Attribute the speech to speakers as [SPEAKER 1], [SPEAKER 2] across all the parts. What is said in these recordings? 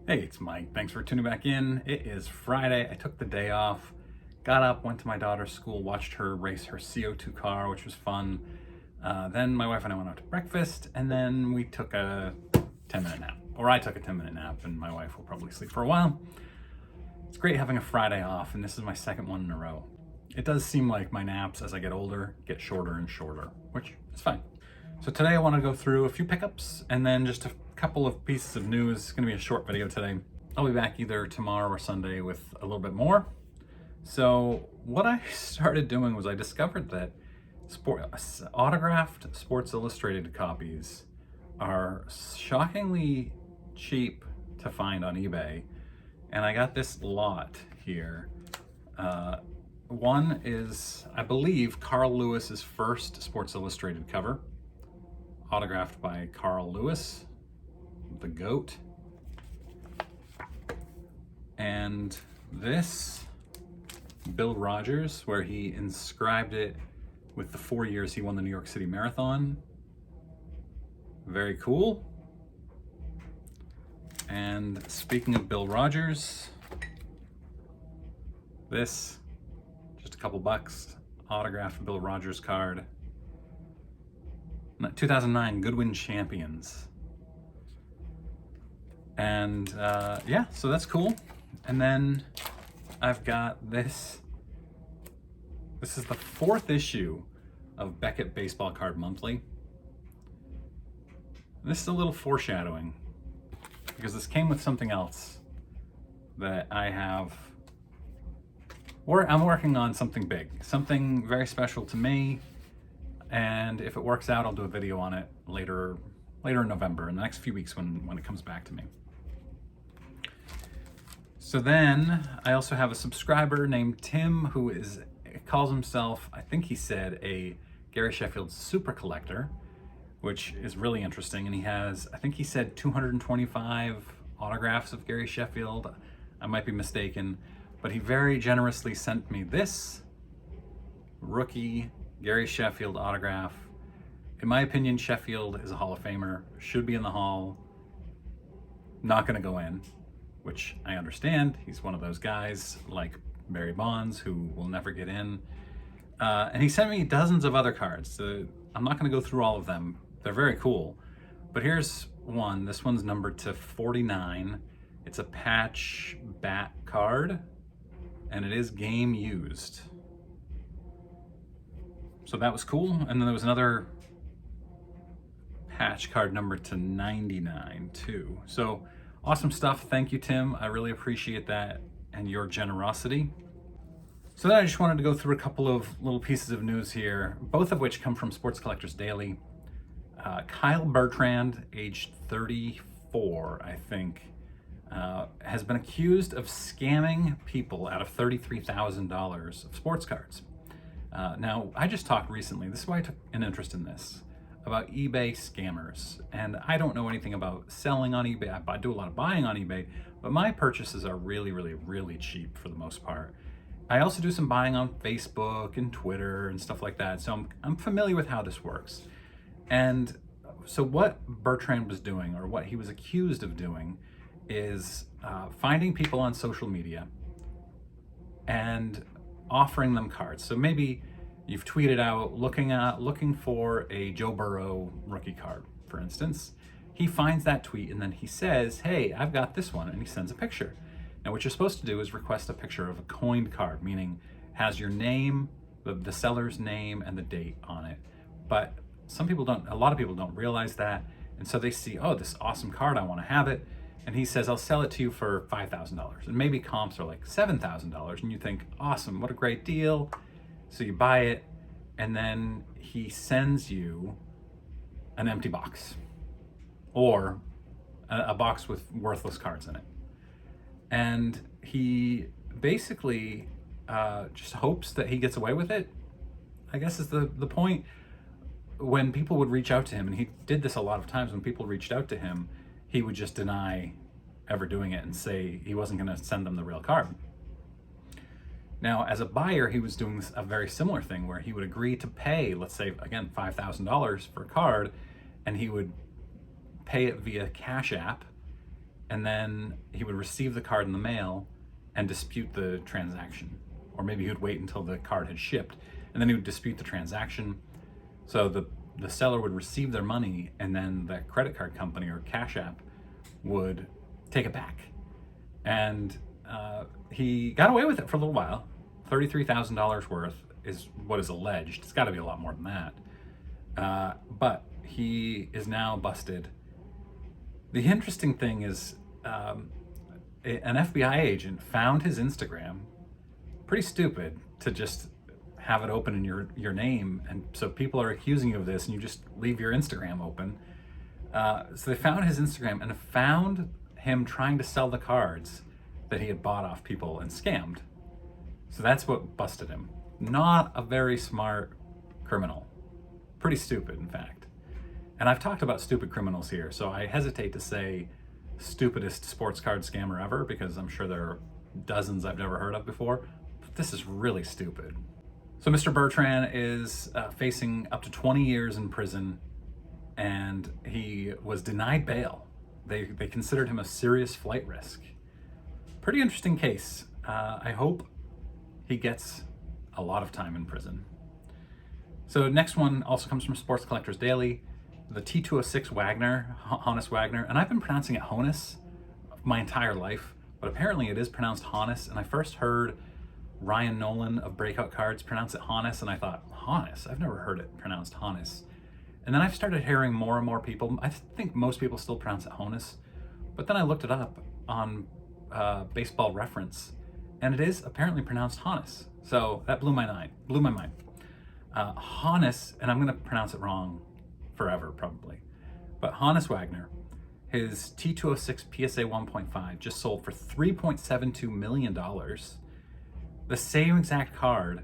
[SPEAKER 1] Hey, it's Mike. Thanks for tuning back in. It is Friday. I took the day off, got up, went to my daughter's school, watched her race her CO2 car, which was fun. Then my wife and I went out to breakfast, and then we took a 10-minute nap. Or I took a 10-minute nap, and my wife will probably sleep for a while. It's great having a Friday off, and this is my second one in a row. It does seem like my naps, as I get older, get shorter and shorter, which is fine. So today I want to go through a few pickups and then just a couple of pieces of news. It's going to be a short video today. I'll be back either tomorrow or Sunday with a little bit more. So what I started doing was I discovered that autographed Sports Illustrated copies are shockingly cheap to find on eBay. And I got this lot here. One is, I believe, Carl Lewis's first Sports Illustrated cover, autographed by Carl Lewis, the GOAT. And this, Bill Rogers, where he inscribed it with the 4 years he won the New York City Marathon. Very cool. And speaking of Bill Rogers, this, just a couple bucks, autographed Bill Rogers card. 2009 Goodwin Champions. And yeah, so that's cool. And then I've got this. This is the 4th issue of Beckett Baseball Card Monthly. This is a little foreshadowing because this came with something else that I have. I'm working on something big, something very special to me. And if it works out, I'll do a video on it later in November, in the next few weeks when it comes back to me. So then I also have a subscriber named Tim who calls himself, I think he said, a Gary Sheffield super collector, which is really interesting. And he has, I think he said 225 autographs of Gary Sheffield. I might be mistaken, but he very generously sent me this rookie Gary Sheffield autograph. In my opinion, Sheffield is a Hall of Famer, should be in the Hall, not gonna go in, which I understand. He's one of those guys like Barry Bonds who will never get in. And he sent me dozens of other cards. I'm not gonna go through all of them. They're very cool. But here's one. This one's numbered to 49. It's a patch bat card, and it is game used. So that was cool. And then there was another patch card numbered to 99 too. So awesome stuff. Thank you, Tim. I really appreciate that and your generosity. So then I just wanted to go through a couple of little pieces of news here, both of which come from Sports Collectors Daily. Kyle Bertrand, aged 34, I think, has been accused of scamming people out of $33,000 of sports cards. Now, I just talked recently, this is why I took an interest in this, about eBay scammers. And I don't know anything about selling on eBay. I do a lot of buying on eBay, but my purchases are really, really, really cheap for the most part. I also do some buying on Facebook and Twitter and stuff like that, so I'm familiar with how this works. And so what Bertrand was doing, or what he was accused of doing, is finding people on social media and offering them cards. So maybe you've tweeted out looking for a Joe Burrow rookie card, for instance. He finds that tweet and then he says, hey, I've got this one, and he sends a picture. Now what you're supposed to do is request a picture of a coined card, meaning has your name, the seller's name, and the date on it. But a lot of people don't realize that, and so they see, oh, this awesome card, I want to have it. And he says, I'll sell it to you for $5,000. And maybe comps are like $7,000. And you think, awesome, what a great deal. So you buy it, and then he sends you an empty box or a box with worthless cards in it. And he basically just hopes that he gets away with it, I guess is the point. When people would reach out to him, and he did this a lot of times, when people reached out to him, he would just deny ever doing it and say he wasn't going to send them the real card. Now, as a buyer, he was doing a very similar thing where he would agree to pay, let's say, again, $5,000 for a card, and he would pay it via Cash App, and then he would receive the card in the mail and dispute the transaction. Or maybe he would wait until the card had shipped, and then he would dispute the transaction. So the seller would receive their money, and then the credit card company or Cash App would take it back. And he got away with it for a little while. $33,000 worth is what is alleged. It's got to be a lot more than that. But he is now busted. The interesting thing is an FBI agent found his Instagram. Pretty stupid to just have it open in your name, and so people are accusing you of this and you just leave your Instagram open. So they found his Instagram and found him trying to sell the cards that he had bought off people and scammed. So that's what busted him. Not a very smart criminal. Pretty stupid, in fact. And I've talked about stupid criminals here, so I hesitate to say stupidest sports card scammer ever, because I'm sure there are dozens I've never heard of before. But this is really stupid. So Mr. Bertrand is facing up to 20 years in prison, and he was denied bail. They considered him a serious flight risk. Pretty interesting case. I hope he gets a lot of time in prison. So next one also comes from Sports Collectors Daily, the T206 Wagner, Honus Wagner, and I've been pronouncing it Honus my entire life, but apparently it is pronounced Honus, and I first heard Ryan Nolan of Breakout Cards pronounce it Honus, and I thought, Honus? I've never heard it pronounced Honus. And then I've started hearing more and more people, I think most people still pronounce it Honus, but then I looked it up on Baseball Reference, and it is apparently pronounced Honus. So that blew my mind. Honus, and I'm gonna pronounce it wrong forever probably, but Honus Wagner, his T206 PSA 1.5 just sold for $3.72 million. The same exact card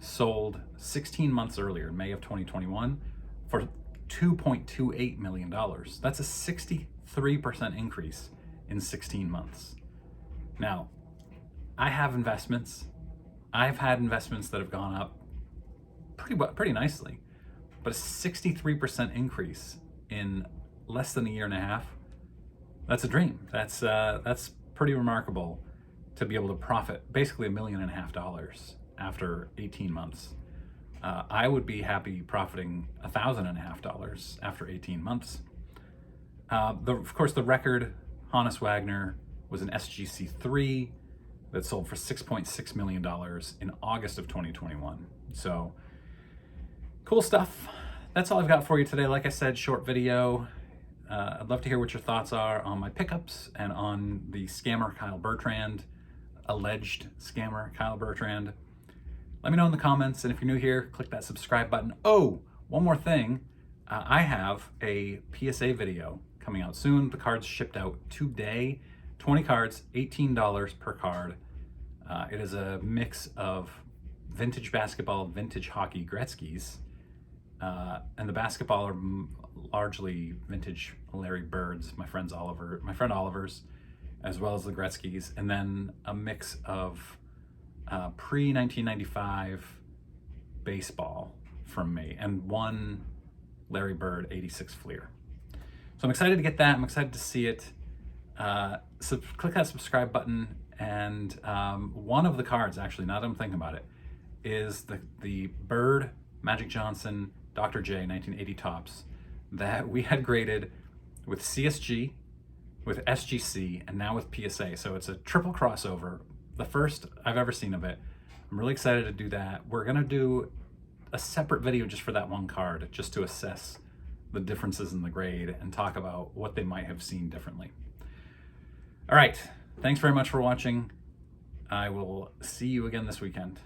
[SPEAKER 1] sold 16 months earlier, in May of 2021, for $2.28 million. That's a 63% increase in 16 months. Now, I have investments. I've had investments that have gone up pretty nicely, but a 63% increase in less than a year and a half, that's a dream. That's pretty remarkable to be able to profit basically $1.5 million after 18 months. I would be happy profiting $1,500 after 18 months. Of course, the record Honus Wagner was an SGC3 that sold for $6.6 million in August of 2021. So cool stuff. That's all I've got for you today. Like I said, short video. I'd love to hear what your thoughts are on my pickups and on the scammer Kyle Bertrand, alleged scammer Kyle Bertrand. Let me know in the comments, and if you're new here, click that subscribe button. Oh, one more thing. I have a PSA video coming out soon. The cards shipped out today. 20 cards, $18 per card. It is a mix of vintage basketball, vintage hockey Gretzky's, and the basketball are largely vintage Larry Birds, my friend Oliver's, as well as the Gretzky's, and then a mix of pre-1995 baseball from me, and one Larry Bird 86 Fleer. So I'm excited to get that. I'm excited to see it. So click that subscribe button, and one of the cards, actually, now that I'm thinking about it, is the Bird Magic Johnson Dr. J 1980 Topps that we had graded with CSG, with SGC, and now with PSA. So it's a triple crossover, the first I've ever seen of it. I'm really excited to do that. We're gonna do a separate video just for that one card, just to assess the differences in the grade and talk about what they might have seen differently. All right, thanks very much for watching. I will see you again this weekend.